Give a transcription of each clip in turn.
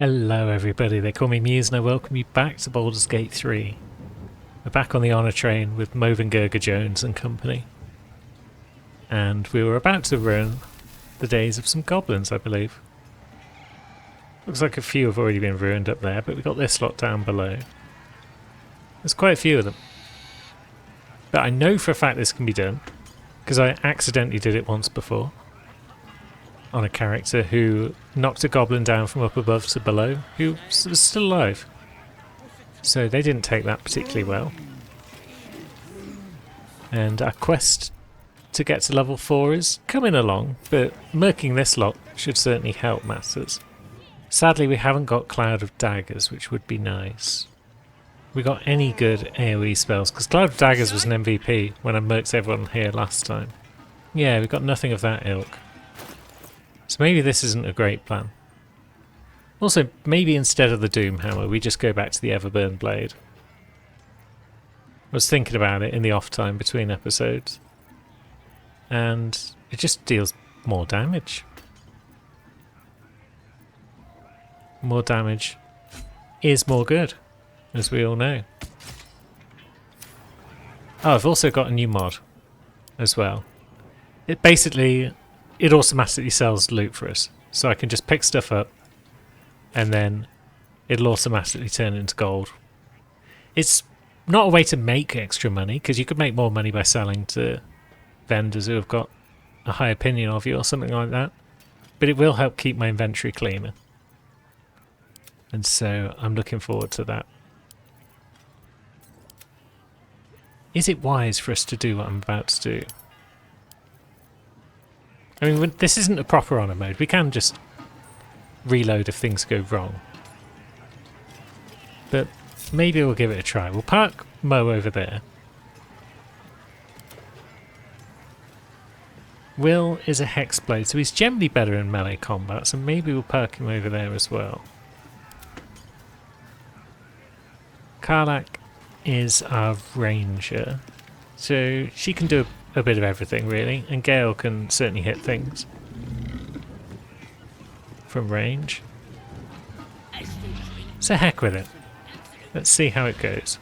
Hello everybody, they call me Muse and I welcome you back to Baldur's Gate 3. We're back on the Honour train with Movin Gerger Jones and company. And we were about to ruin the days of some goblins, I believe. Looks like a few have already been ruined up there, but we got this lot down below. There's quite a few of them. But I know for a fact this can be done, because I accidentally did it once before. On a character who knocked a goblin down from up above to below, who was still alive. So they didn't take that particularly well. And our quest to get to level 4 is coming along, but murking this lot should certainly help matters. Sadly we haven't got Cloud of Daggers, which would be nice. We got any good AoE spells, because Cloud of Daggers was an MVP when I murked everyone here last time. Yeah, we got nothing of that ilk. So maybe this isn't a great plan. Also, maybe instead of the Doom Hammer, we just go back to the Everburn Blade. I was thinking about it in the off time between episodes. And it just deals more damage. More damage is more good, as we all know. Oh, I've also got a new mod as well. It basically... it automatically sells loot for us. So I can just pick stuff up and then it'll automatically turn into gold. It's not a way to make extra money, because you could make more money by selling to vendors who have got a high opinion of you or something like that. But it will help keep my inventory cleaner. And so I'm looking forward to that. Is it wise for us to do what I'm about to do? I mean, this isn't a proper honour mode. We can just reload if things go wrong. But maybe we'll give it a try. We'll park Mo over there. Will is a Hexblade, so he's generally better in melee combat, so maybe we'll park him over there as well. Karlach is our ranger, so she can do a bit of everything really, and Gale can certainly hit things from range. So heck with it. Let's see how it goes.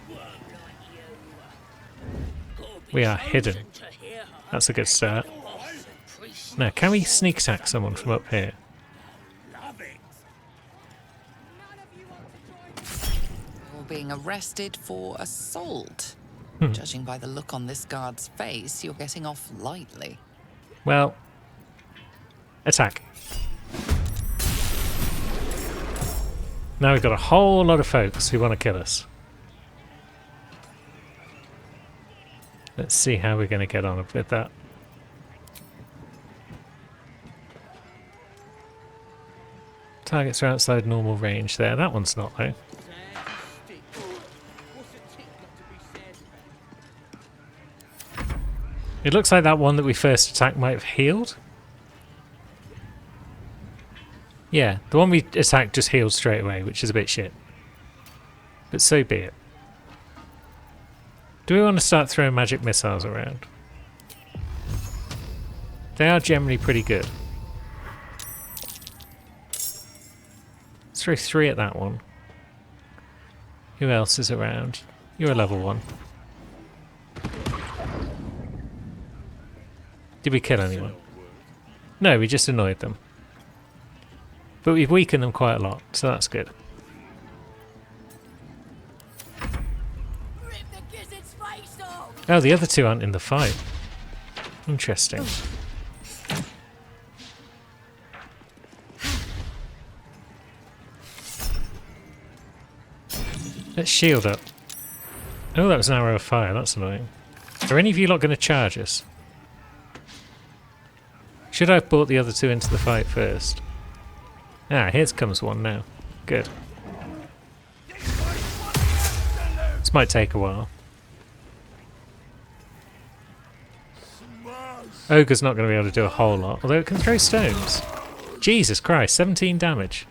We are hidden. That's a good start. Now, can we sneak attack someone from up here? You're being arrested for assault. Judging by the look on this guard's face, you're getting off lightly. Well, attack. Now we've got a whole lot of folks who want to kill us. Let's see how we're going to get on with that. Targets are outside normal range there. That one's not though. It looks like that one that we first attacked might have healed. Yeah, the one we attacked just healed straight away, which is a bit shit. But so be it. Do we want to start throwing magic missiles around? They are generally pretty good. Let's throw 3 at that one. Who else is around? You're a level 1. Did we kill anyone? No, we just annoyed them. But we've weakened them quite a lot, so that's good. Oh, the other 2 aren't in the fight. Interesting. Let's shield up. Oh, that was an arrow of fire, that's annoying. Are any of you lot going to charge us? Should I have brought the other 2 into the fight first? Ah, here comes one now. Good. This might take a while. Ogre's not going to be able to do a whole lot, although it can throw stones. Jesus Christ, 17 damage.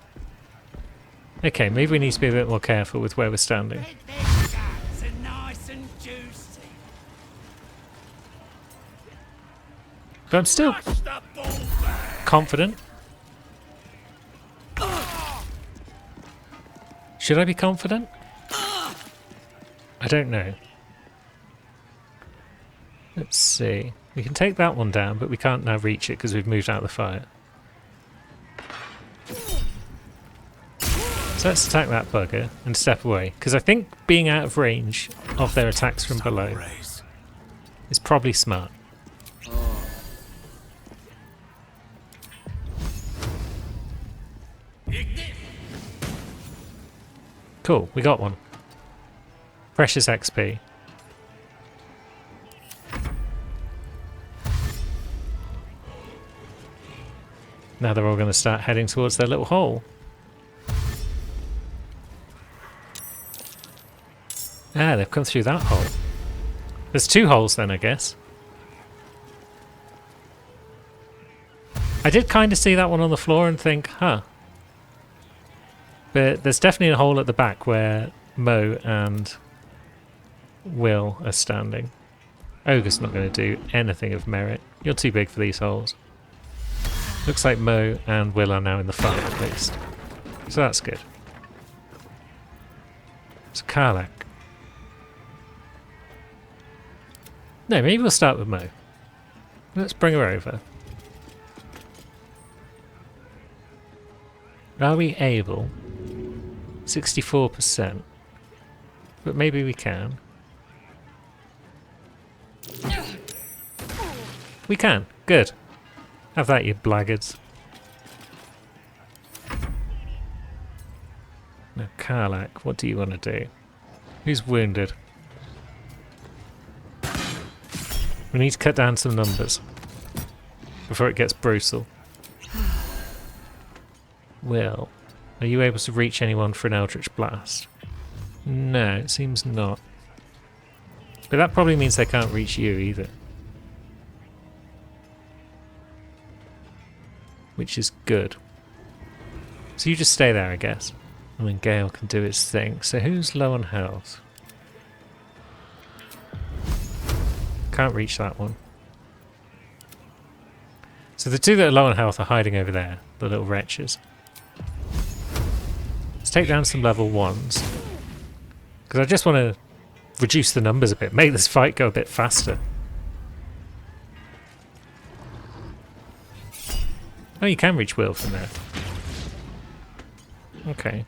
Okay, maybe we need to be a bit more careful with where we're standing. But I'm still confident. Should I be confident? I don't know. Let's see. We can take that one down, but we can't now reach it because we've moved out of the fire. So let's attack that bugger and step away, because I think being out of range of their attacks from below is probably smart. Cool, we got one. Precious XP. Now they're all going to start heading towards their little hole. Ah, they've come through that hole. There's 2 holes then, I guess. I did kind of see that one on the floor and think, huh. But there's definitely a hole at the back where Mo and Will are standing. Ogre's not going to do anything of merit. You're too big for these holes. Looks like Mo and Will are now in the fire at least. So that's good. It's Karlach. No, maybe we'll start with Mo. Let's bring her over. Are we able? 64%. But maybe we can. We can. Good. Have that, you blackguards. Now, Karlach, what do you want to do? Who's wounded? We need to cut down some numbers before it gets brutal. Will, are you able to reach anyone for an Eldritch Blast? No, it seems not. But that probably means they can't reach you either. Which is good. So you just stay there, I guess. And then Gale can do its thing. So who's low on health? Can't reach that one. So the 2 that are low on health are hiding over there, the little wretches. Let's take down some level 1s. Because I just want to reduce the numbers a bit, make this fight go a bit faster. Oh, you can reach Will from there. Okay.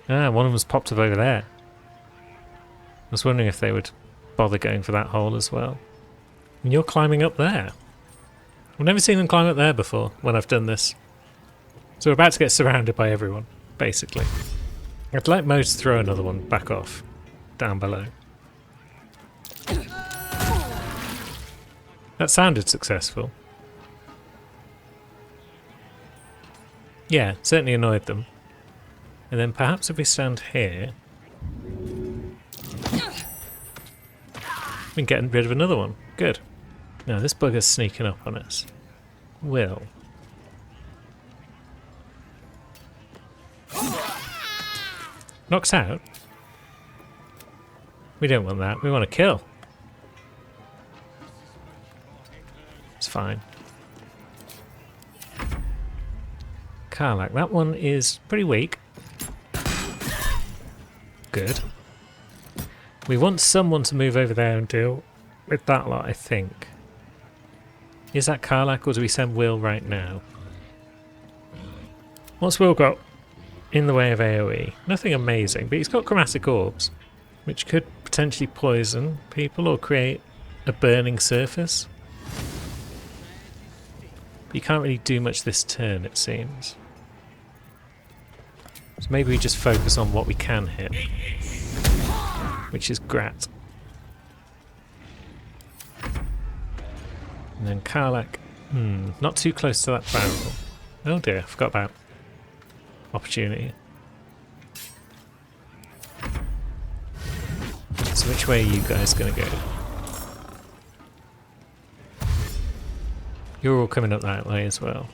Ah, one of them's popped up over there. I was wondering if they would bother going for that hole as well. And you're climbing up there. I've never seen them climb up there before when I've done this. So we're about to get surrounded by everyone, basically. I'd like Mo to throw another one back off, down below. That sounded successful. Yeah, certainly annoyed them. And then perhaps if we stand here, we can get rid of another one. Good. Now this bugger's sneaking up on us. Will. Knocks out? We don't want that. We want to kill. It's fine. Karlach, that one is pretty weak. Good. We want someone to move over there and deal with that lot, I think. Is that Karlach or do we send Will right now? What's Will got in the way of AoE? Nothing amazing, but he's got chromatic orbs, which could potentially poison people or create a burning surface. But you can't really do much this turn, it seems. So maybe we just focus on what we can hit, which is Grat. And then Karlach, not too close to that barrel. Oh dear, I forgot about opportunity. So which way are you guys going to go? You're all coming up that way as well.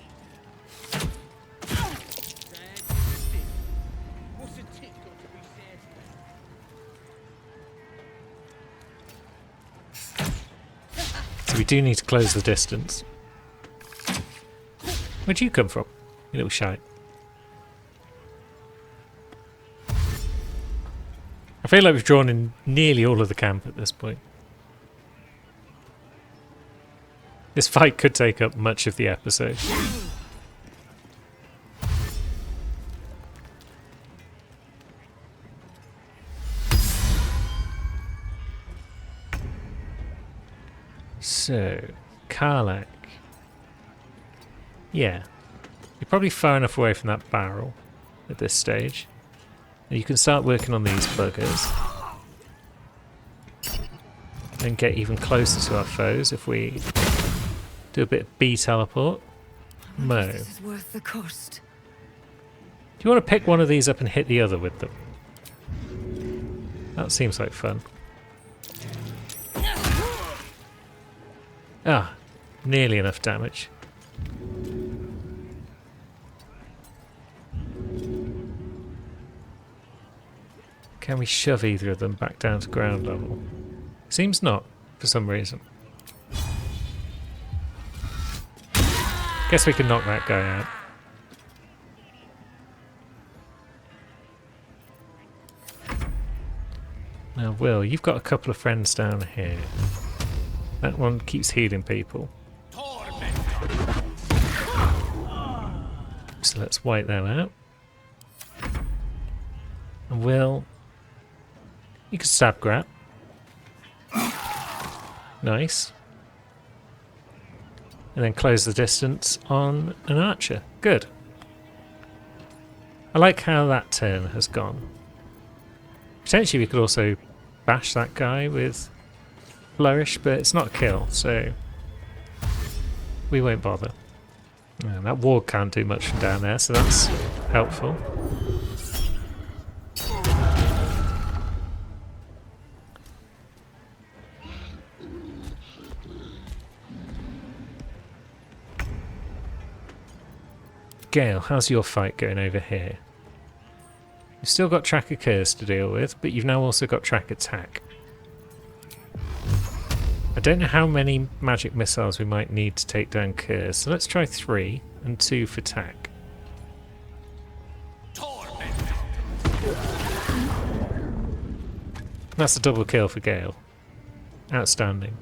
So we do need to close the distance. Where'd you come from, you little shite? I feel like we've drawn in nearly all of the camp at this point. This fight could take up much of the episode. So, Karlach. Yeah. You're probably far enough away from that barrel at this stage. You can start working on these buggers. And get even closer to our foes if we do a bit of bee teleport. Mo. This is worth the cost. Do you want to pick one of these up and hit the other with them? That seems like fun. Ah, nearly enough damage. Can we shove either of them back down to ground level? Seems not, for some reason. Guess we can knock that guy out. Now, Will, you've got a couple of friends down here. That one keeps healing people. So let's wipe them out. And Will, you can stab grab. Nice. And then close the distance on an archer. Good. I like how that turn has gone. Potentially we could also bash that guy with Flourish, but it's not a kill, so we won't bother. And that ward can't do much from down there, so that's helpful. Gale, how's your fight going over here? You've still got Tracker Curse to deal with, but you've now also got Track Attack. I don't know how many magic missiles we might need to take down Curse, so let's try 3 and 2 for Tack. That's a double kill for Gale. Outstanding.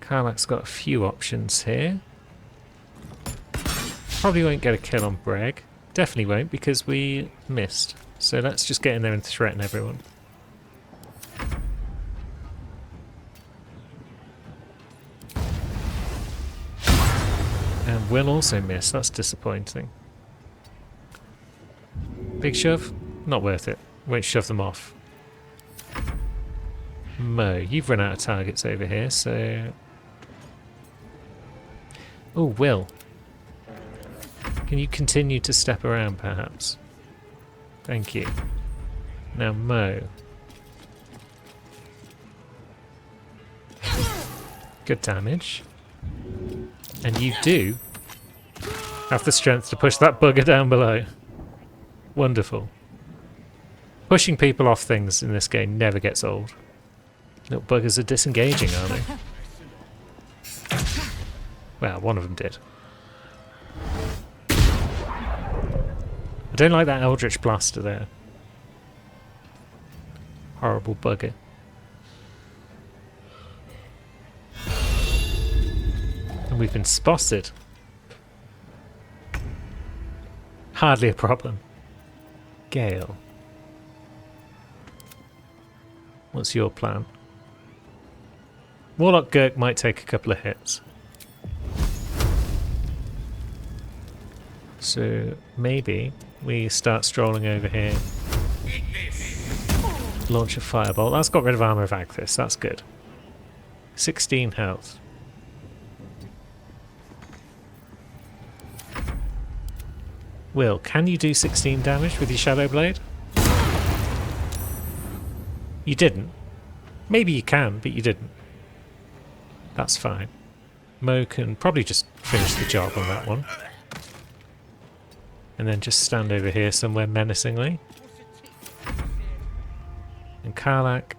Karlach's got a few options here. Probably won't get a kill on Breg. Definitely won't because we missed. So let's just get in there and threaten everyone. And Will also miss. That's disappointing. Big shove? Not worth it. Won't shove them off. Mo, you've run out of targets over here, so... Oh, Will. Can you continue to step around, perhaps? Thank you. Now, Mo. Good damage. And you do have the strength to push that bugger down below. Wonderful. Pushing people off things in this game never gets old. Little buggers are disengaging, aren't they? Well, one of them did. I don't like that Eldritch Blaster there. Horrible bugger. And we've been spotted. Hardly a problem. Gale. What's your plan? Warlock Gurk might take a couple of hits. So maybe we start strolling over here. Launch a Firebolt. That's got rid of Armor of Agthis. That's good. 16 health. Will, can you do 16 damage with your Shadow Blade? You didn't. Maybe you can, but you didn't. That's fine. Mo can probably just finish the job on that one. And then just stand over here somewhere menacingly. And Karlach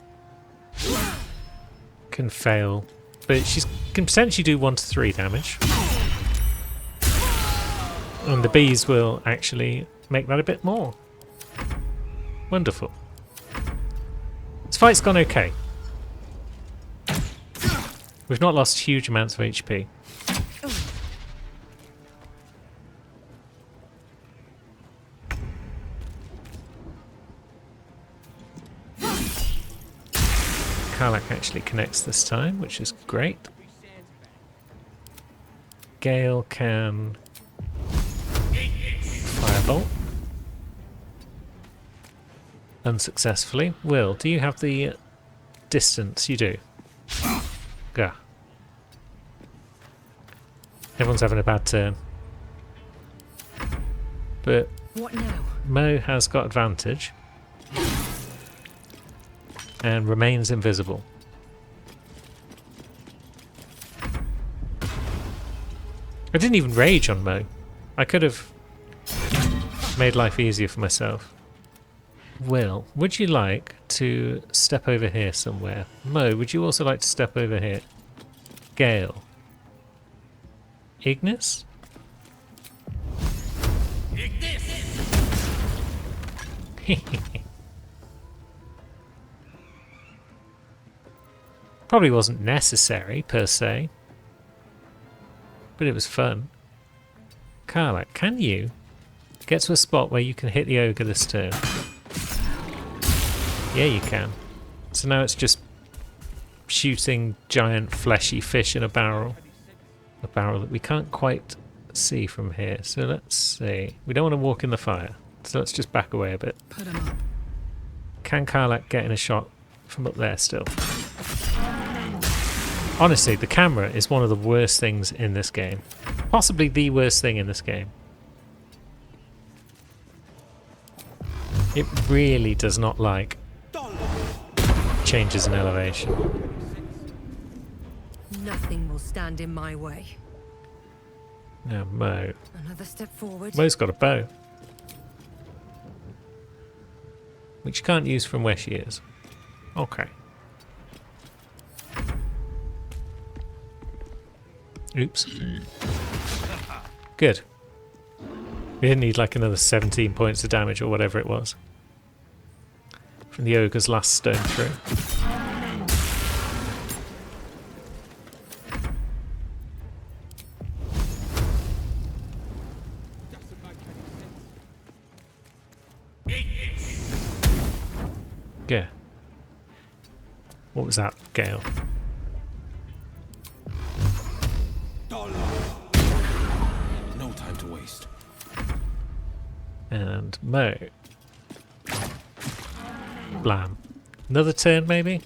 can fail, but she can potentially do 1 to 3 damage. And the bees will actually make that a bit more. Wonderful. This fight's gone okay. We've not lost huge amounts of HP. Karlach actually connects this time, which is great. Gale can firebolt. Unsuccessfully. Will, do you have the distance? You do. Yeah. Everyone's having a bad turn. But What now? Mo has got advantage. And remains invisible. I didn't even rage on Mo. I could have made life easier for myself. Will, would you like to step over here somewhere? Mo, would you also like to step over here? Gale. Ignis? Probably wasn't necessary, per se. But it was fun. Karlach, can you get to a spot where you can hit the ogre this turn? Yeah, you can. So now it's just shooting giant fleshy fish in a barrel. A barrel that we can't quite see from here. So let's see. We don't want to walk in the fire. So let's just back away a bit. Put him up. Can Karlach get in a shot from up there still? Honestly, the camera is one of the worst things in this game. Possibly the worst thing in this game. It really does not like changes in elevation. Nothing will stand in my way. Now Mo. Another step forward. Mo's got a bow. Which you can't use from where she is. Okay. Oops. Good. We didn't need like another 17 points of damage or whatever it was. From the ogre's last stone throw. Yeah. What was that, Gale? No time to waste. And Mo. Blam. Another turn, maybe?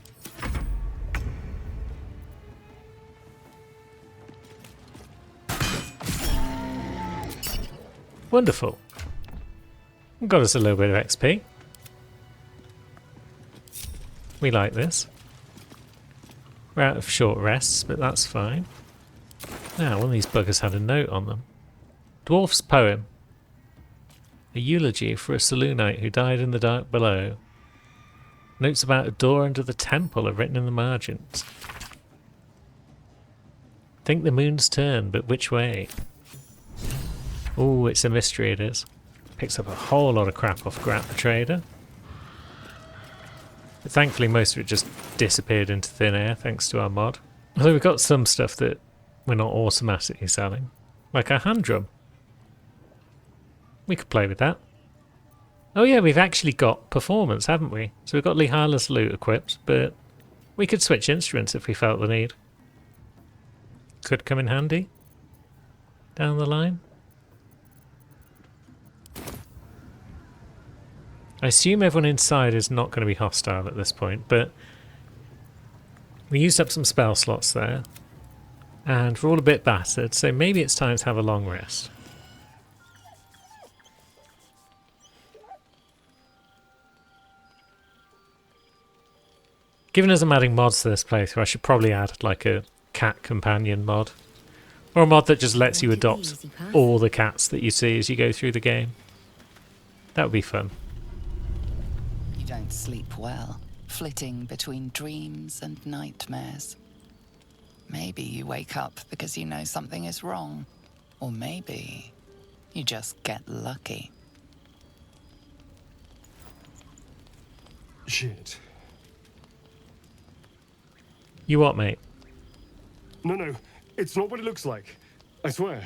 Wonderful. Got us a little bit of XP. We like this. We're out of short rests, but that's fine. Now, one of these buggers had a note on them. Dwarf's poem. A eulogy for a Selûnite who died in the dark below. Notes about a door under the temple are written in the margins. Think the moon's turn, but which way? Ooh, it's a mystery, it is. Picks up a whole lot of crap off Grat the Trader. But thankfully most of it just disappeared into thin air thanks to our mod. Although we've got some stuff that we're not automatically selling. Like our hand drum. We could play with that. Oh yeah, we've actually got performance, haven't we? So we've got Lihala's lute equipped, but we could switch instruments if we felt the need. Could come in handy down the line. I assume everyone inside is not going to be hostile at this point, but we used up some spell slots there, and we're all a bit battered, so maybe it's time to have a long rest. Given as I'm adding mods to this playthrough, I should probably add like a cat companion mod. Or a mod that just lets you adopt all the cats that you see as you go through the game. That would be fun. You don't sleep well, flitting between dreams and nightmares. Maybe you wake up because you know something is wrong. Or maybe You just get lucky. Shit. You what, mate? No, it's not what it looks like. I swear.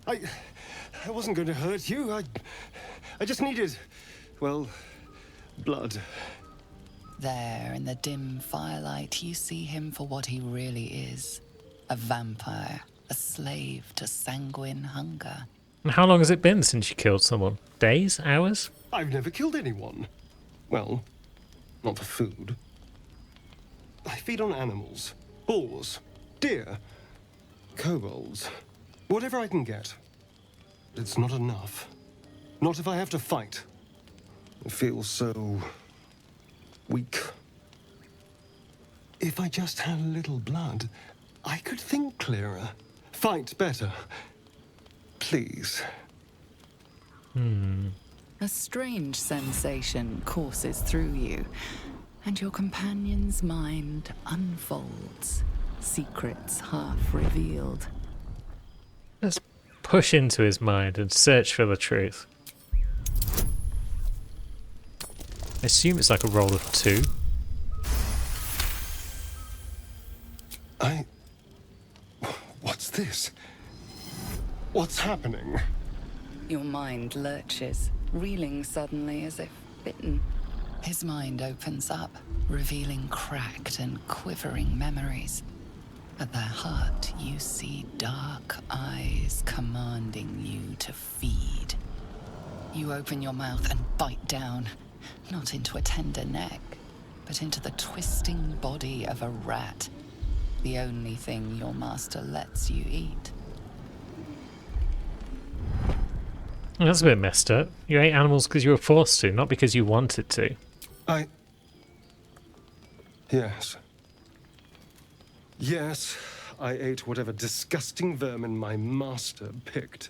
I wasn't going to hurt you. I just needed, well, blood. There, in the dim firelight, you see him for what he really is. A vampire, a slave to sanguine hunger. And how long has it been since you killed someone? Days? Hours? I've never killed anyone. Well, not for food. I feed on animals. Boars. Deer. Kobolds. Whatever I can get. But it's not enough. Not if I have to fight. I feel so... weak. If I just had a little blood, I could think clearer. Fight better. Please. A strange sensation courses through you, and your companion's mind unfolds, secrets half revealed. Let's push into his mind and search for the truth. I assume it's like a roll of 2. What's this? What's happening? Your mind lurches, reeling suddenly as if bitten. His mind opens up, revealing cracked and quivering memories. At their heart, you see dark eyes commanding you to feed. You open your mouth and bite down, not into a tender neck, but into the twisting body of a rat, the only thing your master lets you eat. That's a bit messed up. You ate animals because you were forced to, not because you wanted to. Yes. Yes, I ate whatever disgusting vermin my master picked,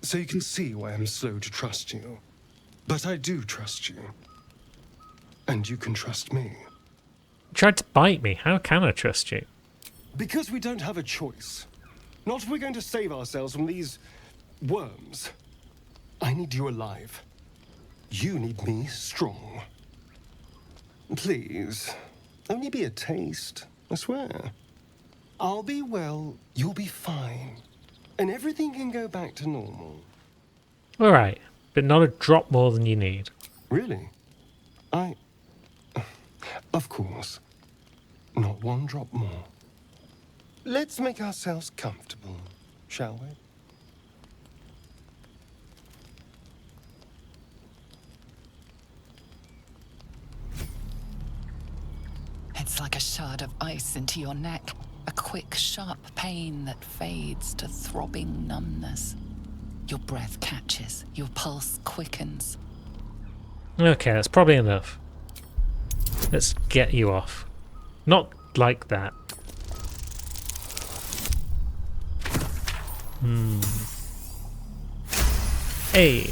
so you can see why I'm slow to trust you. But I do trust you. And you can trust me. You tried to bite me. How can I trust you? Because we don't have a choice. Not if we're going to save ourselves from these... worms. I need you alive. You need me strong. Please, only be a taste, I swear. I'll be well, you'll be fine. And everything can go back to normal. Alright, but not a drop more than you need. Really? Of course. Not one drop more. Let's make ourselves comfortable, shall we? It's like a shard of ice into your neck, a quick, sharp pain that fades to throbbing numbness. Your breath catches, your pulse quickens. Okay, that's probably enough. Let's get you off. Not like that. Hey.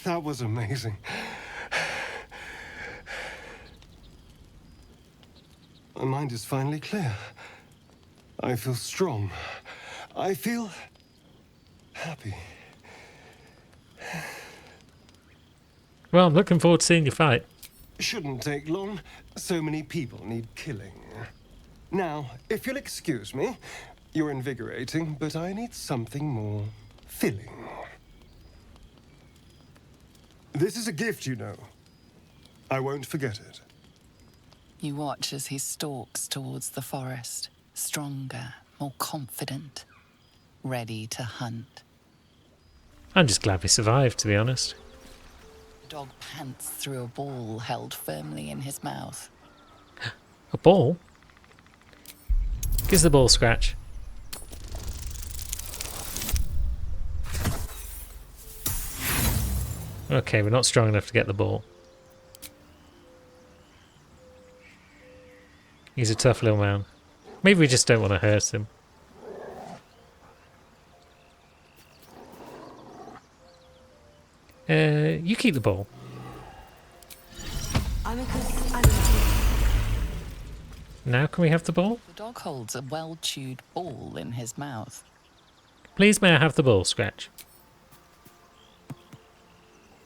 That was amazing. My mind is finally clear. I feel strong. I feel happy. Well, I'm looking forward to seeing you fight. Shouldn't take long. So many people need killing. Now, if you'll excuse me, you're invigorating, but I need something more filling. This is a gift, you know. I won't forget it. You watch as he stalks towards the forest, stronger, more confident, ready to hunt. I'm just glad we survived, to be honest. The dog pants through a ball held firmly in his mouth. A ball? Gives the ball a scratch. Okay, we're not strong enough to get the ball. He's a tough little man. Maybe we just don't want to hurt him. You keep the ball. Amicus Animae. Now can we have the ball? The dog holds a well-chewed ball in his mouth. Please may I have the ball, Scratch?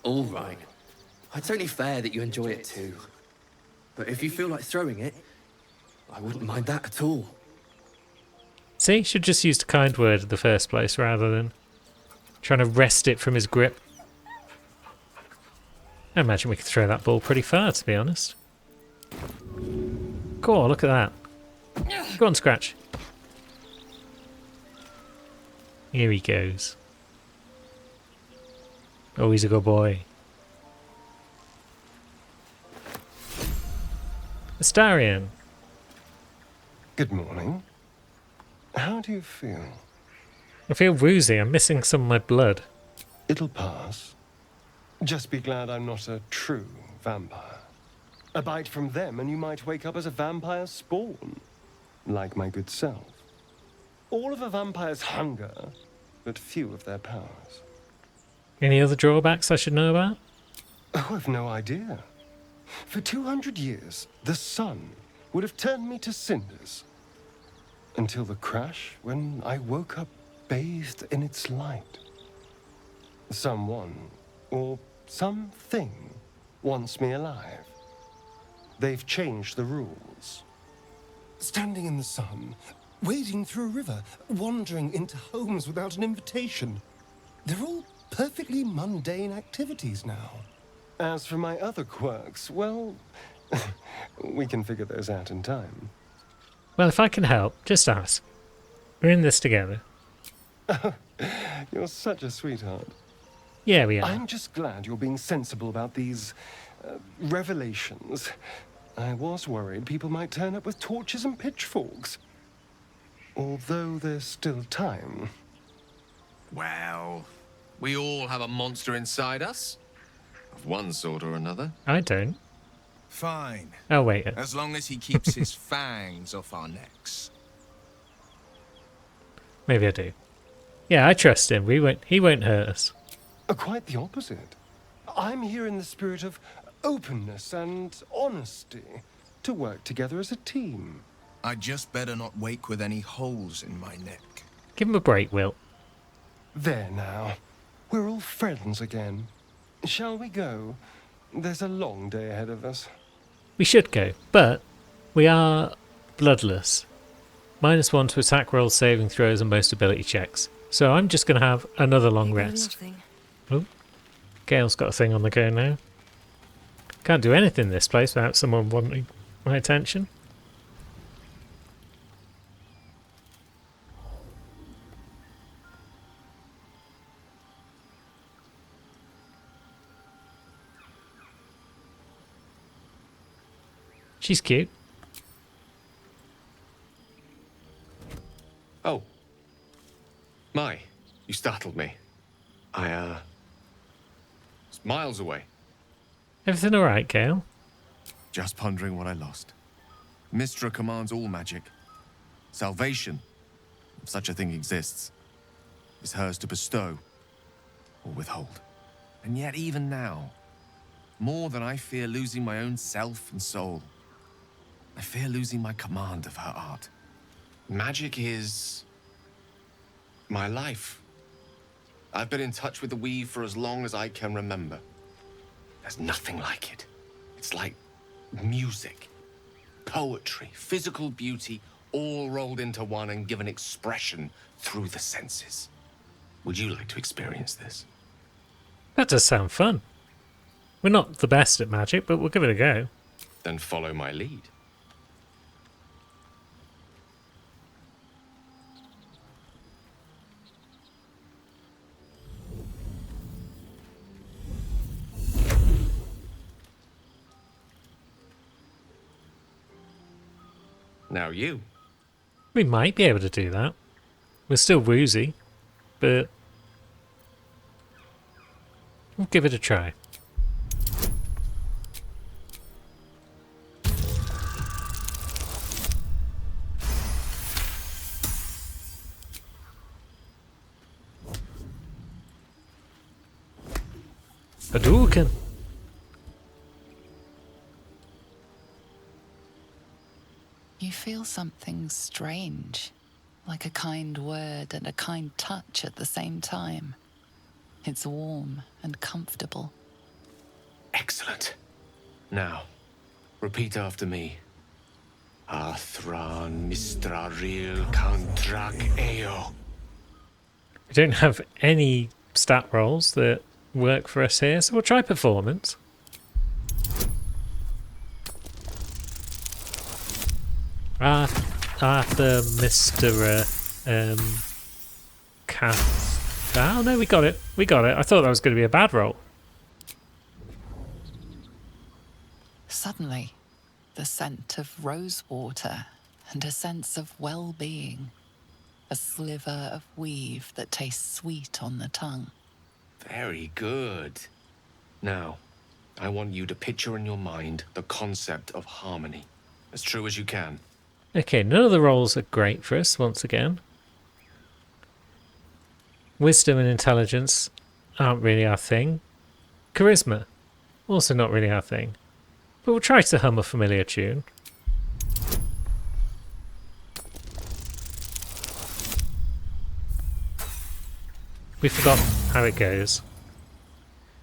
All right. It's only fair that you enjoy it too. But if you feel like throwing it, I wouldn't mind that at all. See, should just used a kind word in the first place rather than trying to wrest it from his grip. I imagine we could throw that ball pretty far, to be honest. Cool, look at that. Go on, Scratch. Here he goes. Oh, he's a good boy. Astarion. Good morning. How do you feel? I feel woozy. I'm missing some of my blood. It'll pass. Just be glad I'm not a true vampire. A bite from them and you might wake up as a vampire spawn. Like my good self. All of a vampire's hunger, but few of their powers. Any other drawbacks I should know about? Oh, I've no idea. For 200 years, the sun would have turned me to cinders. Until the crash, when I woke up bathed in its light. Someone, or something, wants me alive. They've changed the rules. Standing in the sun, wading through a river, wandering into homes without an invitation. They're all perfectly mundane activities now. As for my other quirks, well, we can figure those out in time. Well, if I can help, just ask. We're in this together. You're such a sweetheart. Yeah, we are. I'm just glad you're being sensible about these revelations. I was worried people might turn up with torches and pitchforks. Although there's still time. Well, we all have a monster inside us. Of one sort or another. I don't. Fine, Oh, wait. as long as he keeps his fangs off our necks. Maybe I do. Yeah, I trust him. He won't hurt us. Quite the opposite. I'm here in the spirit of openness and honesty to work together as a team. I'd just better not wake with any holes in my neck. Give him a break, Will. There now. We're all friends again. Shall we go? There's a long day ahead of us. We should go, but we are bloodless. -1 to attack roll, saving throws, and most ability checks. So I'm just going to have another long rest. Oh, Gale's got a thing on the go now. Can't do anything in this place without someone wanting my attention. She's cute. Oh. My, you startled me. I, was miles away. Everything alright, Gale? Just pondering what I lost. Mystra commands all magic. Salvation, if such a thing exists, is hers to bestow or withhold. And yet even now, more than I fear losing my own self and soul, I fear losing my command of her art. Magic is my life. I've been in touch with the weave for as long as I can remember. There's nothing like it. It's like music, poetry, physical beauty, all rolled into one and given expression through the senses. Would you like to experience this? That does sound fun. We're not the best at magic, but we'll give it a go. Then follow my lead. Now you. We might be able to do that. We're still woozy, but we'll give it a try. Hadouken! You feel something strange, like a kind word and a kind touch at the same time. It's warm and comfortable. Excellent. Now, repeat after me. Athran Mistraril Countrak Eo. We don't have any stat rolls that work for us here, so we'll try performance. Arthur, Mr. Cath. Oh no, we got it. We got it. I thought that was going to be a bad roll. Suddenly, the scent of rosewater and a sense of well-being. A sliver of weave that tastes sweet on the tongue. Very good. Now, I want you to picture in your mind the concept of harmony, as true as you can. Okay, none of the rolls are great for us, once again. Wisdom and intelligence aren't really our thing. Charisma, also not really our thing. But we'll try to hum a familiar tune. We forgot how it goes.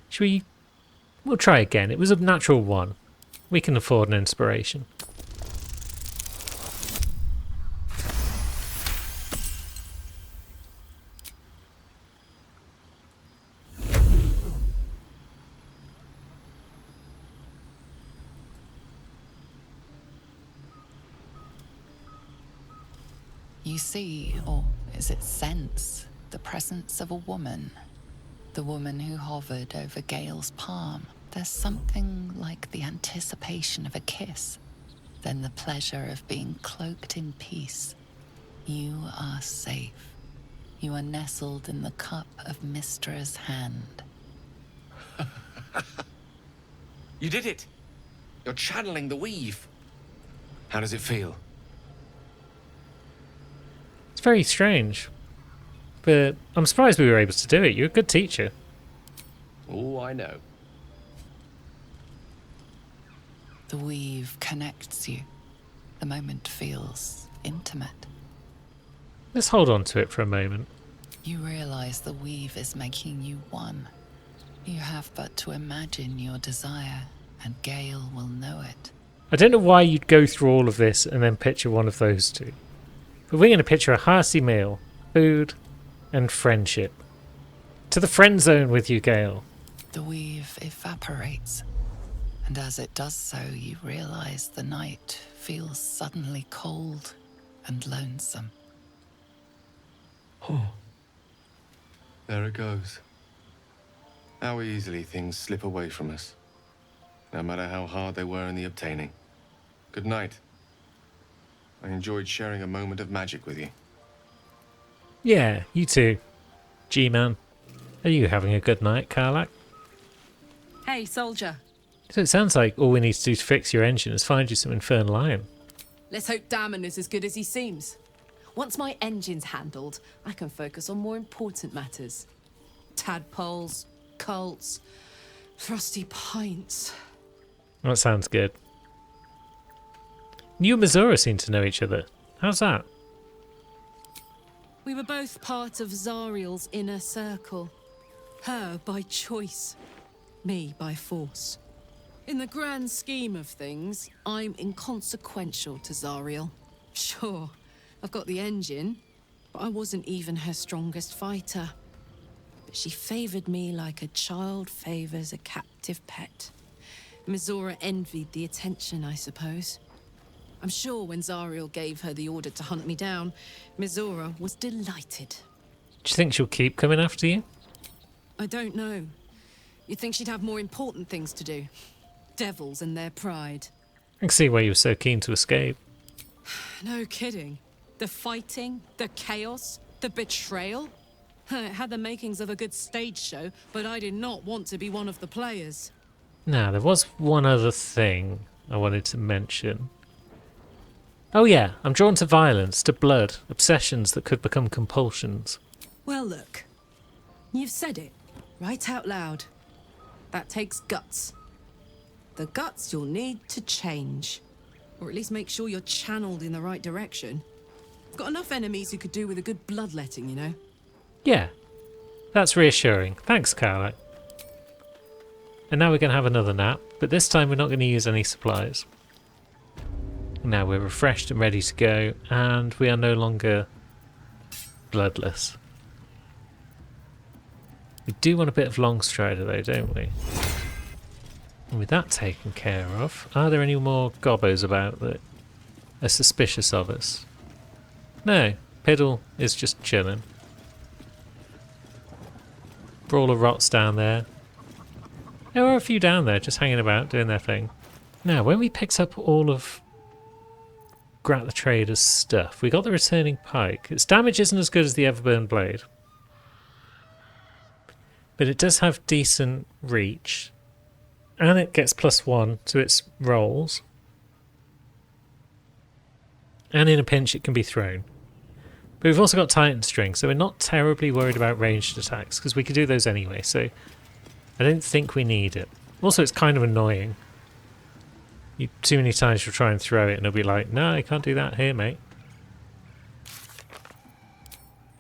Should we... We'll try again. It was a natural 1. We can afford an inspiration. You see, or is it sense, the presence of a woman. The woman who hovered over Gale's palm. There's something like the anticipation of a kiss, then the pleasure of being cloaked in peace. You are safe. You are nestled in the cup of Mystra's hand. You did it! You're channeling the weave. How does it feel? It's very strange. But I'm surprised we were able to do it. You're a good teacher. Oh, I know. The weave connects you. The moment feels intimate. Let's hold on to it for a moment. You realize the weave is making you one. You have but to imagine your desire, and Gale will know it. I don't know why you'd go through all of this and then picture one of those two. But we're going to picture a hearty meal, food, and friendship. To the friend zone with you, Gale. The weave evaporates, and as it does so, you realize the night feels suddenly cold and lonesome. Oh. There it goes. How easily things slip away from us, no matter how hard they were in the obtaining. Good night. I enjoyed sharing a moment of magic with you. Yeah, you too. G-Man. Are you having a good night, Karlach? Hey, soldier. So it sounds like all we need to do to fix your engine is find you some infernal iron. Let's hope Damon is as good as he seems. Once my engine's handled, I can focus on more important matters. Tadpoles, cults, frosty pints. That sounds good. You and Mizora seem to know each other. How's that? We were both part of Zariel's inner circle. Her by choice, me by force. In the grand scheme of things, I'm inconsequential to Zariel. Sure, I've got the engine, but I wasn't even her strongest fighter. But she favored me like a child favors a captive pet. Mizora envied the attention, I suppose. I'm sure when Zariel gave her the order to hunt me down, Mizora was delighted. Do you think she'll keep coming after you? I don't know. You'd think she'd have more important things to do. Devils and their pride. I can see why you were so keen to escape. No kidding. The fighting, the chaos, the betrayal. It had the makings of a good stage show, but I did not want to be one of the players. Now, there was one other thing I wanted to mention. Oh yeah, I'm drawn to violence, to blood, obsessions that could become compulsions. Well, look. You've said it, right out loud. That takes guts. The guts you'll need to change. Or at least make sure you're channeled in the right direction. Got enough enemies who could do with a good bloodletting, you know? Yeah, that's reassuring. Thanks, Carla. And now we're going to have another nap, but this time we're not going to use any supplies. Now we're refreshed and ready to go, and we are no longer bloodless. We do want a bit of Longstrider though, don't we? And with that taken care of, are there any more gobbos about that are suspicious of us? No, Piddle is just chilling. Brawler Rot's down there. There are a few down there just hanging about, doing their thing. Now, when we picked up all of Grat the Trader's stuff, we got the returning pike. Its damage isn't as good as the Everburn blade, but it does have decent reach, and it gets +1 to its rolls, and in a pinch it can be thrown. But we've also got Titan String, so we're not terribly worried about ranged attacks, because we could do those anyway, so I don't think we need it. Also, it's kind of annoying. Too many times you'll try and throw it and it'll be like, no, I can't do that here, mate.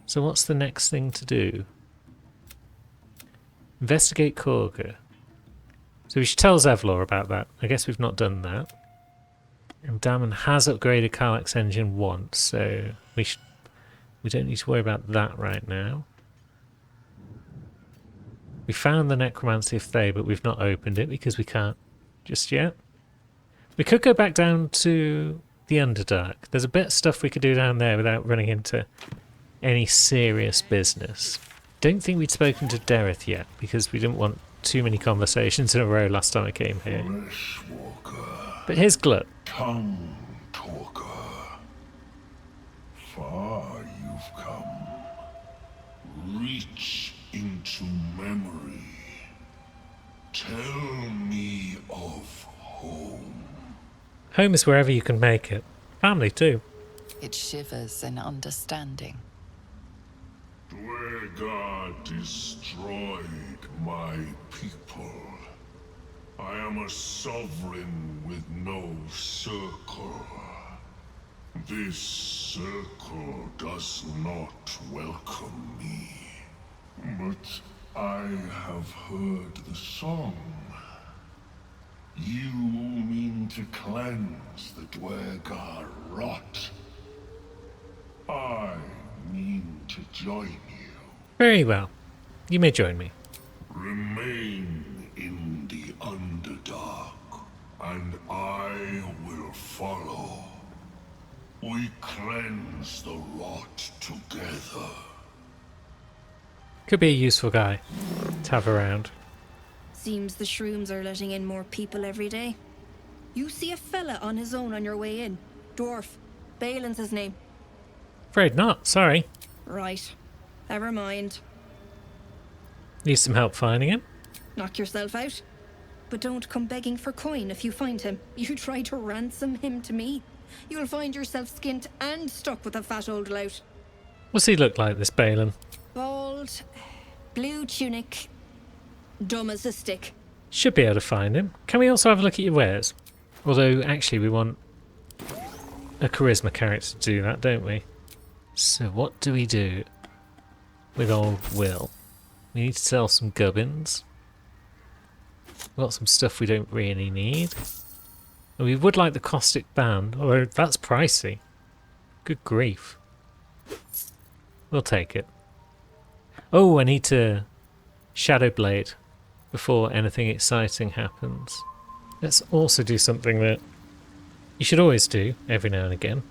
So what's the next thing to do? Investigate Korga. So we should tell Zevlor about that. I guess we've not done that. And Dammon has upgraded Karlach's engine once, so we don't need to worry about that right now. We found the Necromancy of Thay, but we've not opened it because we can't just yet. We could go back down to the Underdark. There's a bit of stuff we could do down there without running into any serious business. Don't think we'd spoken to Dereth yet, because we didn't want too many conversations in a row last time I came here. But here's Glut. Tongue talker. Far you've come. Reach into memory. Tell me of home. Home is wherever you can make it. Family too. It shivers in understanding. Dwergar destroyed my people. I am a sovereign with no circle. This circle does not welcome me. But I have heard the song. You mean to cleanse the Dwergar rot. I mean to join you. Very well. You may join me. Remain in the Underdark, and I will follow. We cleanse the rot together. Could be a useful guy to have around. Seems the shrooms are letting in more people every day. You see a fella on his own on your way in. Dwarf. Balin's his name. Afraid not, sorry. Right. Never mind. Need some help finding him? Knock yourself out. But don't come begging for coin if you find him. You try to ransom him to me. You'll find yourself skint and stuck with a fat old lout. What's he look like, this Balin? Bald, blue tunic, dumb as a stick. Should be able to find him. Can we also have a look at your wares? Although, actually, we want a charisma character to do that, don't we? So what do we do with old Will? We need to sell some gubbins. We've got some stuff we don't really need. And we would like the caustic band, although that's pricey. Good grief. We'll take it. Oh, I need to Shadow Blade before anything exciting happens. Let's also do something that you should always do every now and again,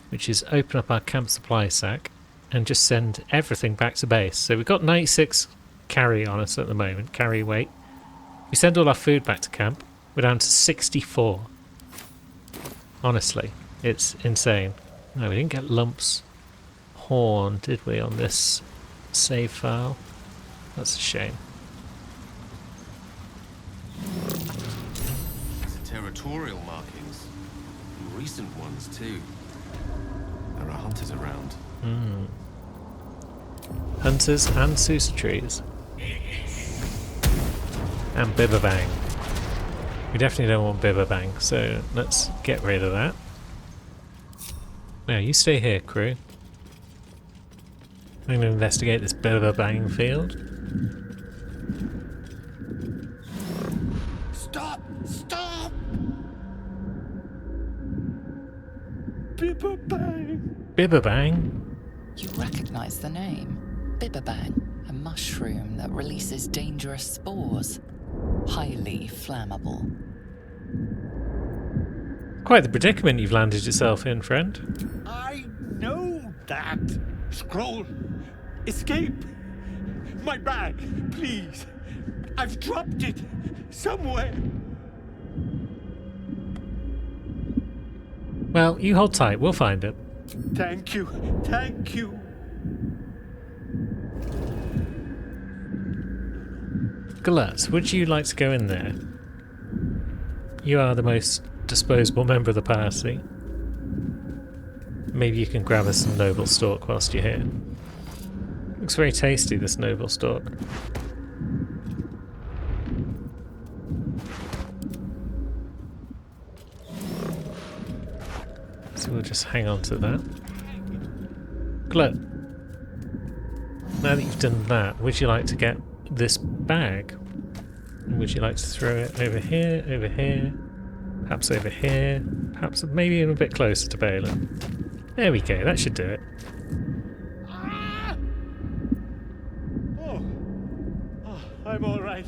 which is open up our camp supply sack and just send everything back to base. So we've got 96 carry on us at the moment, carry weight. We send all our food back to camp, we're down to 64. Honestly, it's insane. No, we didn't get Lump's horn, did we, on this save file? That's a shame. These are territorial markings. And recent ones, too. There are hunters around. Hunters and Susa trees. And Bibabang. We definitely don't want Biberbang, so let's get rid of that. Now, you stay here, crew. I'm going to investigate this Biberbang field. Stop! Stop! Biberbang? You recognize the name. Biberbang, a mushroom that releases dangerous spores. Highly flammable. Quite the predicament you've landed yourself in, friend. I know that. Scroll. Escape. My bag, please. I've dropped it somewhere. Well, you hold tight, we'll find it. Thank you. Thank you. Glut, would you like to go in there? You are the most disposable member of the party. Maybe you can grab us some noble stalk whilst you're here. Looks very tasty, this noble stalk. So we'll just hang on to that. Glut, now that you've done that, would you like to get this bag? Would you like to throw it over here, perhaps over here, perhaps maybe even a bit closer to Balin? There we go, that should do it. Oh, I'm all right.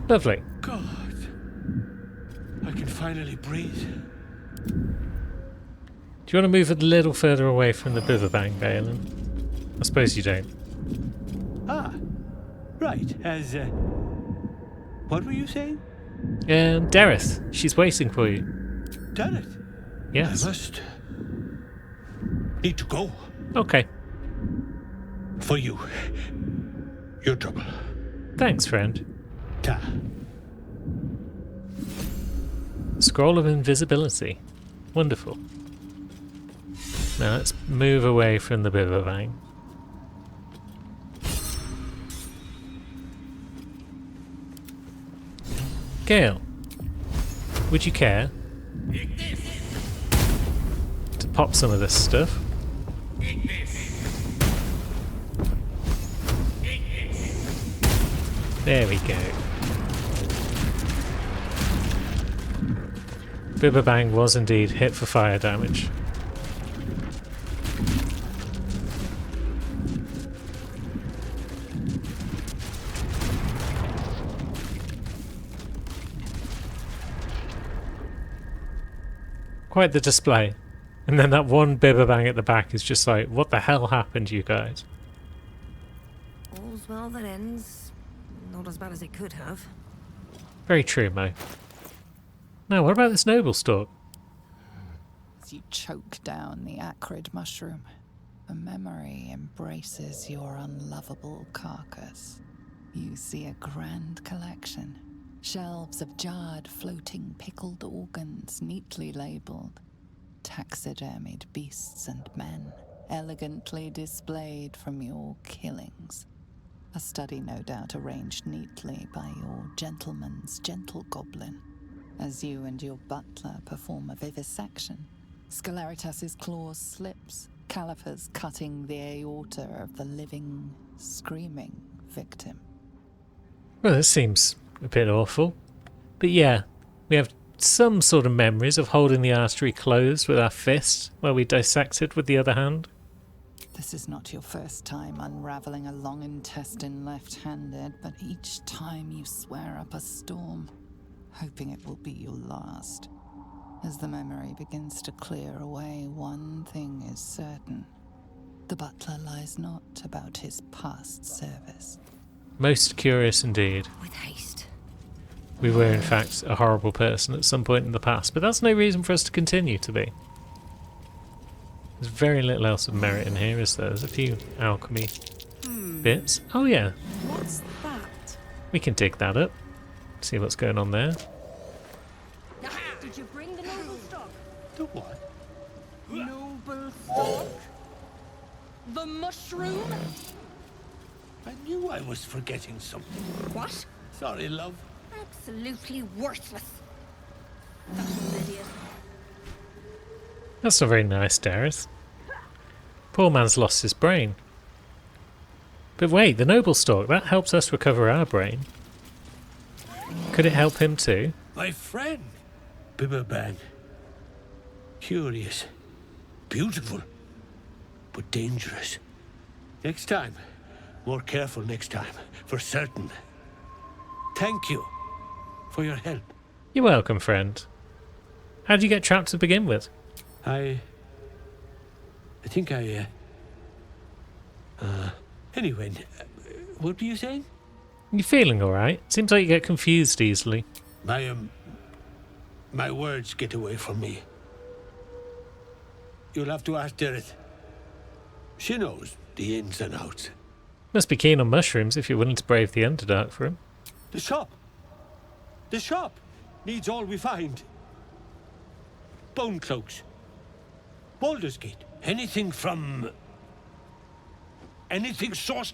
Lovely. God, I can finally breathe. Do you want to move a little further away from the Biberbang, Balin? I suppose you don't. Ah, right. As, what were you saying? Dareth, she's waiting for you. Dareth? Yes. I must need to go. Okay. For you. Your trouble. Thanks, friend. Ta. Scroll of invisibility. Wonderful. Now let's move away from the Biberbang. Gale, would you care to pop some of this stuff? There we go. Biberbang was indeed hit for fire damage. Quite the display. And then that one Biberbang at the back is just like, what the hell happened, you guys? All's well that ends. Not as bad as it could have. Very true, Mo. Now, what about this noble stalk? As you choke down the acrid mushroom, a memory embraces your unlovable carcass. You see a grand collection. Shelves of jarred, floating, pickled organs neatly labelled. Taxidermied beasts and men, elegantly displayed from your killings. A study no doubt arranged neatly by your gentleman's gentle goblin, as you and your butler perform a vivisection. Scelaritas's claws slips, calipers cutting the aorta of the living, screaming victim. Well, this seems a bit awful. But yeah, we have some sort of memories of holding the artery closed with our fist while we dissected with the other hand. This is not your first time unraveling a long intestine left-handed, but each time you swear up a storm, hoping it will be your last. As the memory begins to clear away, one thing is certain. The butler lies not about his past service. Most curious indeed. With haste. We were in fact a horrible person at some point in the past, but that's no reason for us to continue to be. There's very little else of merit in here, is there? There's a few alchemy bits. Oh yeah. What's that? We can dig that up. See what's going on there. Did you bring the noble stock? The what? Noble stock? The mushroom? I knew I was forgetting something. What? Sorry, love. Absolutely worthless. That little idiot. That's not very nice, Dareth. Poor man's lost his brain. But wait, the Noble Stalk, that helps us recover our brain. Could it help him too? My friend, Bibberban. Curious, beautiful, but dangerous. Next time, more careful next time, for certain. Thank you for your help. You're welcome, friend. How did you get trapped to begin with? I think anyway, what were you saying? You feeling alright? Seems like you get confused easily. My words get away from me. You'll have to ask Dareth. She knows the ins and outs. Must be keen on mushrooms if you're willing to brave the Underdark for him. The shop needs all we find. Bone cloaks, Baldur's Gate, anything sourced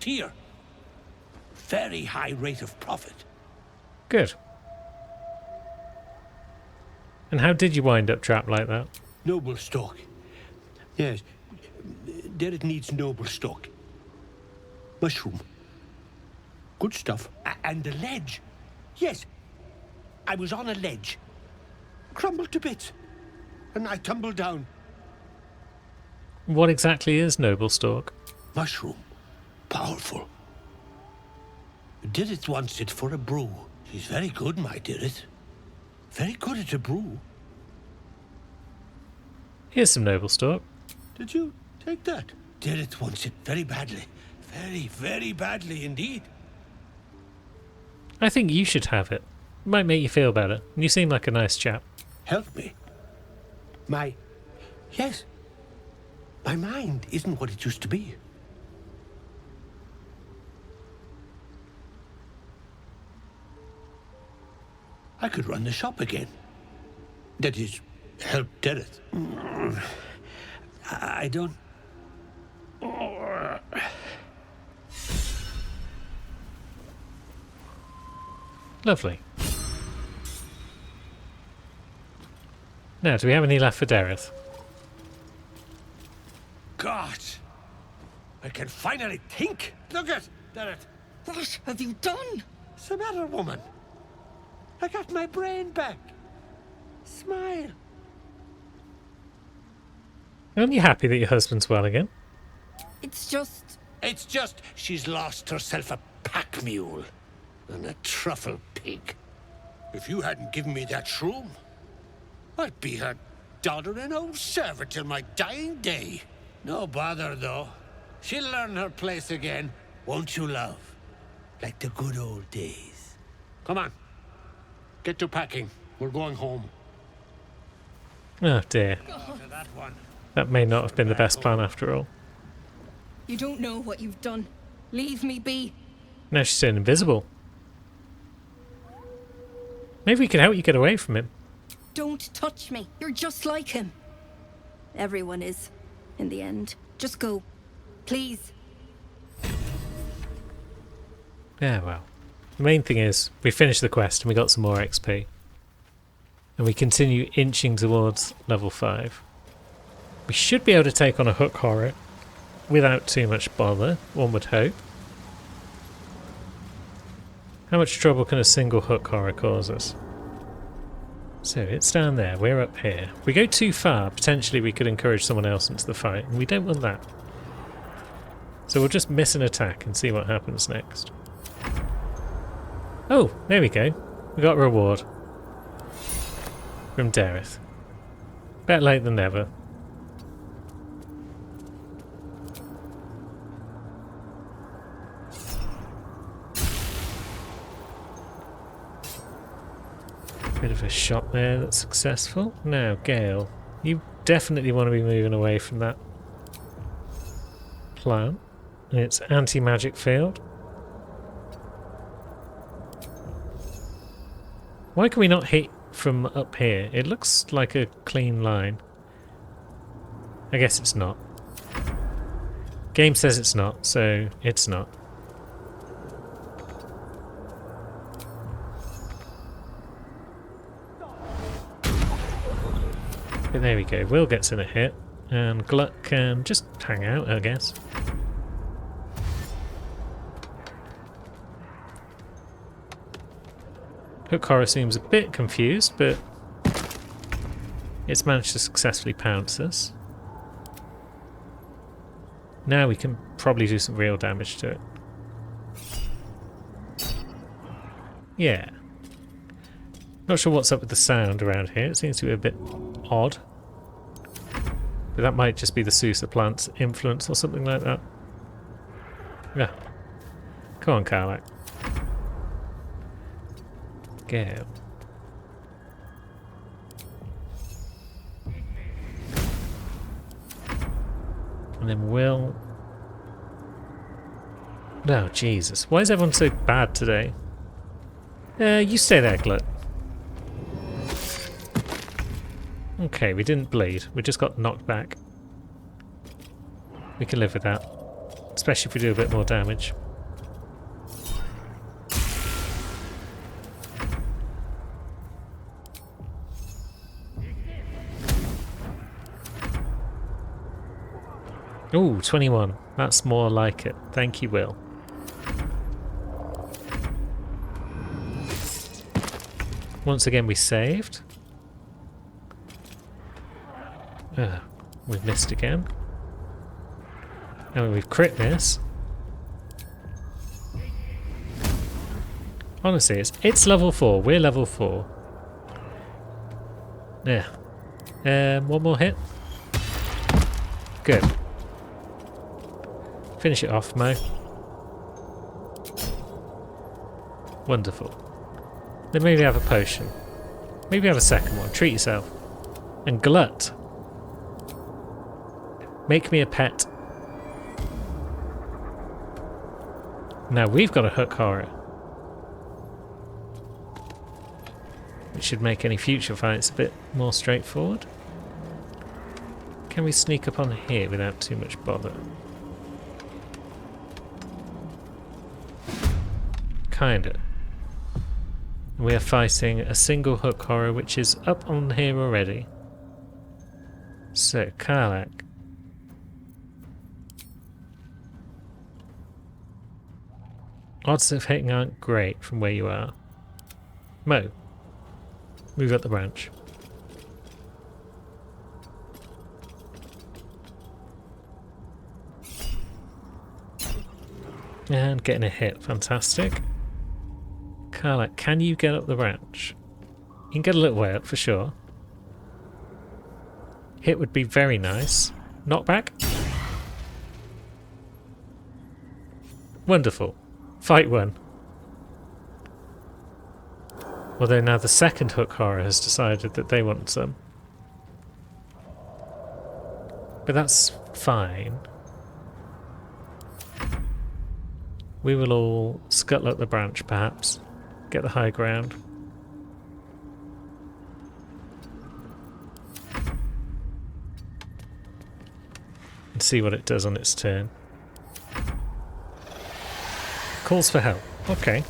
here. Very high rate of profit. Good. And how did you wind up trapped like that? Noble stock. Yes, Dareth needs noble stock. Mushroom. Good stuff. And the ledge. Yes, I was on a ledge. Crumbled to bits. And I tumbled down. What exactly is Noble Stalk? Mushroom. Powerful. Dareth wants it for a brew. She's very good, my Dareth. Very good at a brew. Here's some Noble Stalk. Did you take that? Dareth wants it very badly. Very, very badly indeed. I think you should have it. It might make you feel better. You seem like a nice chap. Help me. Yes. My mind isn't what it used to be. I could run the shop again. That is, help Dareth. I don't... Lovely. Now, do we have any left for Dareth? God! I can finally think! Look at Dareth! What have you done? What's the matter, woman? I got my brain back. Smile. Aren't you happy that your husband's well again? It's just she's lost herself a pack mule and a truffle pig. If you hadn't given me that shroom, I'd be her doddering old servant till my dying day. No bother, though. She'll learn her place again, won't you, love? Like the good old days. Come on. Get to packing. We're going home. Oh dear. That one. That may not have been the best plan after all. You don't know what you've done. Leave me be. Now she's turned invisible. Maybe we can help you get away from him. Don't touch me. You're just like him. Everyone is, in the end. Just go. Please. Yeah, well. The main thing is, we finished the quest and we got some more XP. And we continue inching towards level 5. We should be able to take on a hook horror without too much bother, one would hope. How much trouble can a single hook horror cause us? So, it's down there, we're up here. If we go too far, potentially we could encourage someone else into the fight, and we don't want that. So we'll just miss an attack and see what happens next. Oh, there we go. We got a reward. From Dareth. Better late than never. Bit of a shot there that's successful. Now, Gale, you definitely want to be moving away from that plant. And its anti-magic field. Why can we not hit from up here? It looks like a clean line. I guess it's not. Game says it's not, so it's not. But there we go. Will gets in a hit, and Glut can just hang out, I guess. Hook Horror seems a bit confused, but it's managed to successfully pounce us. Now we can probably do some real damage to it. Yeah. Not sure what's up with the sound around here. It seems to be a bit odd. But that might just be the Sousa plant's influence or something like that. Yeah. Come on, Karlach. Go. And then Will... Oh, Jesus. Why is everyone so bad today? You stay there, Glut. Okay, we didn't bleed. We just got knocked back. We can live with that. Especially if we do a bit more damage. Ooh, 21. That's more like it. Thank you, Will. Once again, we saved. We've missed again. And we've crit this. Honestly, it's level 4. We're level 4. Yeah. One more hit. Good. Finish it off, Mo. Wonderful. Then maybe have a potion. Maybe have a second one. Treat yourself. And Glut. Make me a pet. Now we've got a Hook Horror. Which should make any future fights a bit more straightforward. Can we sneak up on here without too much bother? Kinda. We are fighting a single Hook Horror which is up on here already. So, Karlach. Odds of hitting aren't great from where you are. Mo, move up the branch. And getting a hit, fantastic. Karlach, can you get up the branch? You can get a little way up for sure. Hit would be very nice. Knockback? Wonderful. Fight one. Although now the second Hook Horror has decided that they want some. But that's fine. We will all scuttle up the branch perhaps. Get the high ground. And see what it does on its turn. Calls for help. Okay.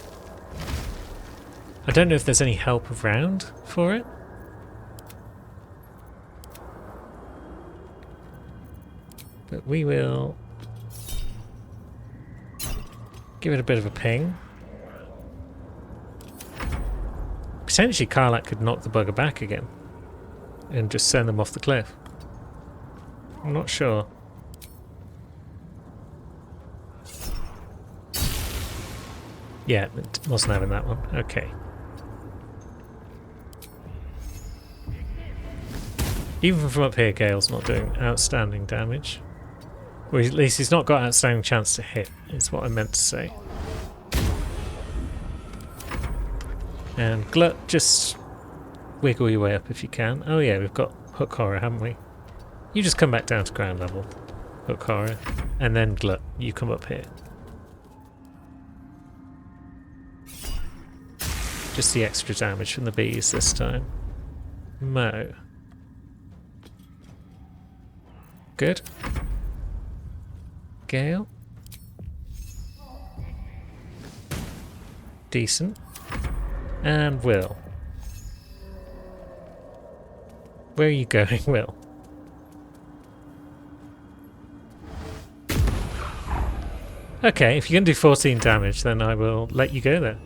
I don't know if there's any help around for it. But we will give it a bit of a ping. Potentially Karlach could knock the bugger back again and just send them off the cliff. I'm not sure. Yeah, it wasn't having that one. Okay. Even from up here, Gale's not doing outstanding damage. Or at least he's not got outstanding chance to hit, is what I meant to say. And Glut, just wiggle your way up if you can. Oh yeah, we've got Hook Horror, haven't we? You just come back down to ground level, Hook Horror. And then Glut, you come up here. Just the extra damage from the bees this time. Mo. Good. Gale. Decent. And Will. Where are you going, Will? Okay, if you can do 14 damage, then I will let you go there.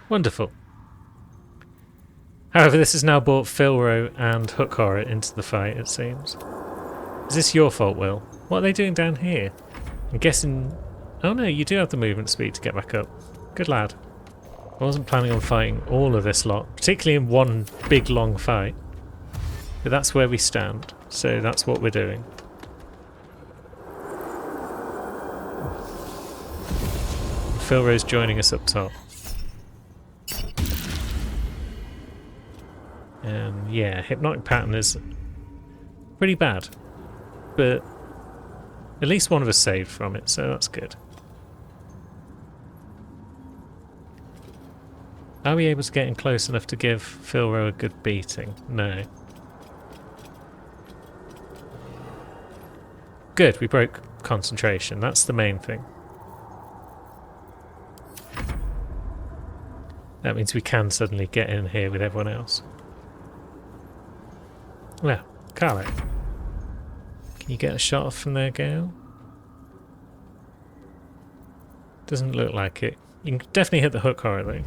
Wonderful. However, this has now brought Filro and Hook Horror into the fight, it seems. Is this your fault, Will? What are they doing down here? I'm guessing... Oh no, you do have the movement speed to get back up. Good lad. I wasn't planning on fighting all of this lot, particularly in one big long fight. But that's where we stand, so that's what we're doing. Filro's joining us up top. Yeah, Hypnotic Pattern is pretty bad, but at least one of us saved from it, so that's good. Are we able to get in close enough to give Filro a good beating? No. Good, we broke concentration. That's the main thing. That means we can suddenly get in here with everyone else. Well, Carlo. Can you get a shot off from there, Gale? Doesn't look like it. You can definitely hit the Hook Horror though.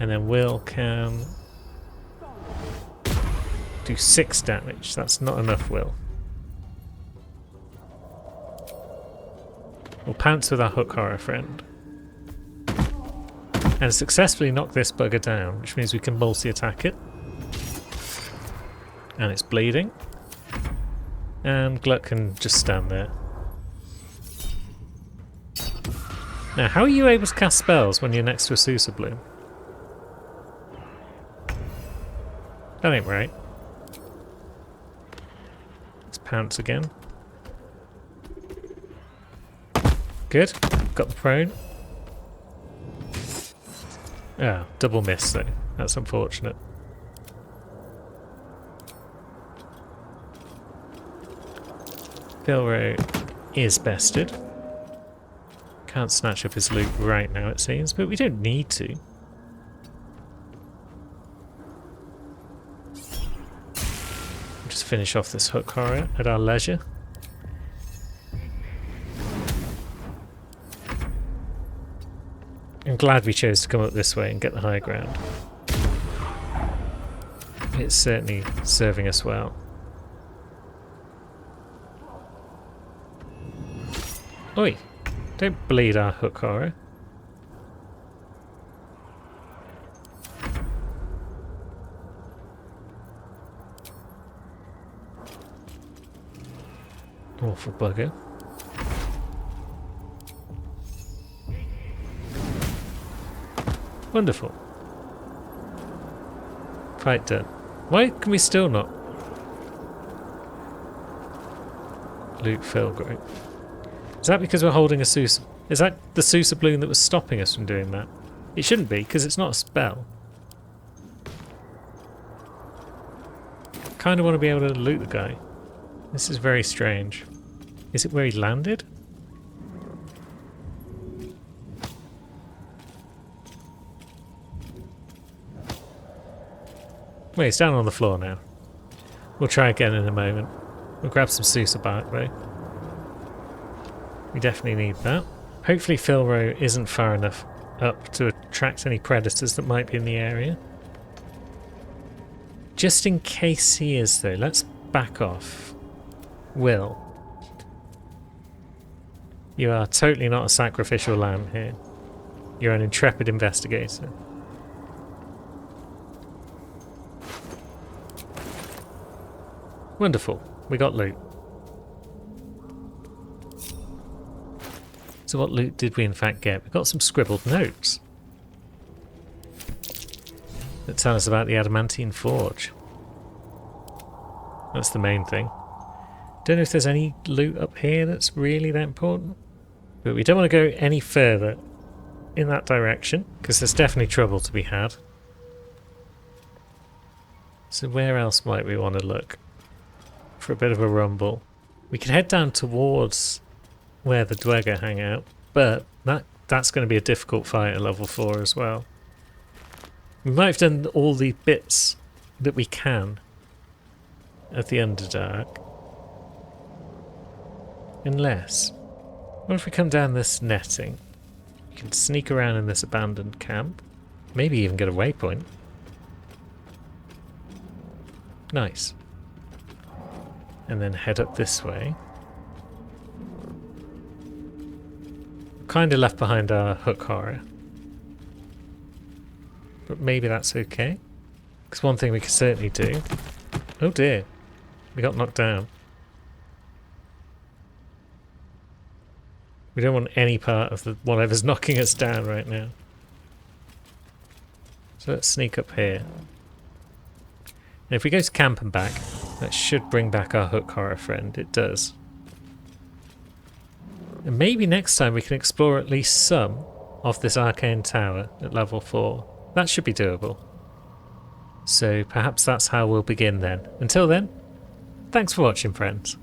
And then Will can do 6 damage. That's not enough, Will. We'll pounce with our Hook Horror friend. And successfully knock this bugger down, which means we can multi-attack it. And it's bleeding. And Glut can just stand there. Now, how are you able to cast spells when you're next to a Sousa Bloom? That ain't right. Let's pounce again. Good. Got the prone. Ah, double miss though. That's unfortunate. Filro is bested. Can't snatch up his loot right now, it seems, but we don't need to. Just finish off this Hook Horror at our leisure. I'm glad we chose to come up this way and get the high ground. It's certainly serving us well. Oi! Don't bleed our Hook Horror. Awful bugger. Wonderful. Fight done. Why can we still not loot Filro? Is that because we're holding a Sousa? Is that the Sousa Bloom that was stopping us from doing that? It shouldn't be, because it's not a spell. Kind of want to be able to loot the guy. This is very strange. Is it where he landed? Wait, he's down on the floor now. We'll try again in a moment. We'll grab some Sousa bark though. We definitely need that. Hopefully Filro isn't far enough up to attract any predators that might be in the area. Just in case he is though, let's back off. Will. You are totally not a sacrificial lamb here. You're an intrepid investigator. Wonderful. We got loot. So what loot did we in fact get? We got some scribbled notes that tell us about the Adamantine Forge. That's the main thing. Don't know if there's any loot up here that's really that important. But we don't want to go any further in that direction, because there's definitely trouble to be had. So where else might we want to look for a bit of a rumble? We could head down towards where the Dweger hang out, but that's going to be a difficult fight at level 4 as well. We might have done all the bits that we can at the Underdark. Unless... what if we come down this netting? We can sneak around in this abandoned camp. Maybe even get a waypoint. Nice. And then head up this way. Kind of left behind our hook horror. But maybe that's okay. Because one thing we could certainly do... oh dear. We got knocked down. We don't want any part of the whatever's knocking us down right now. So let's sneak up here. And if we go to camp and back, that should bring back our hook horror friend. It does. And maybe next time we can explore at least some of this arcane tower at level 4. That should be doable. So perhaps that's how we'll begin then. Until then, thanks for watching, friends.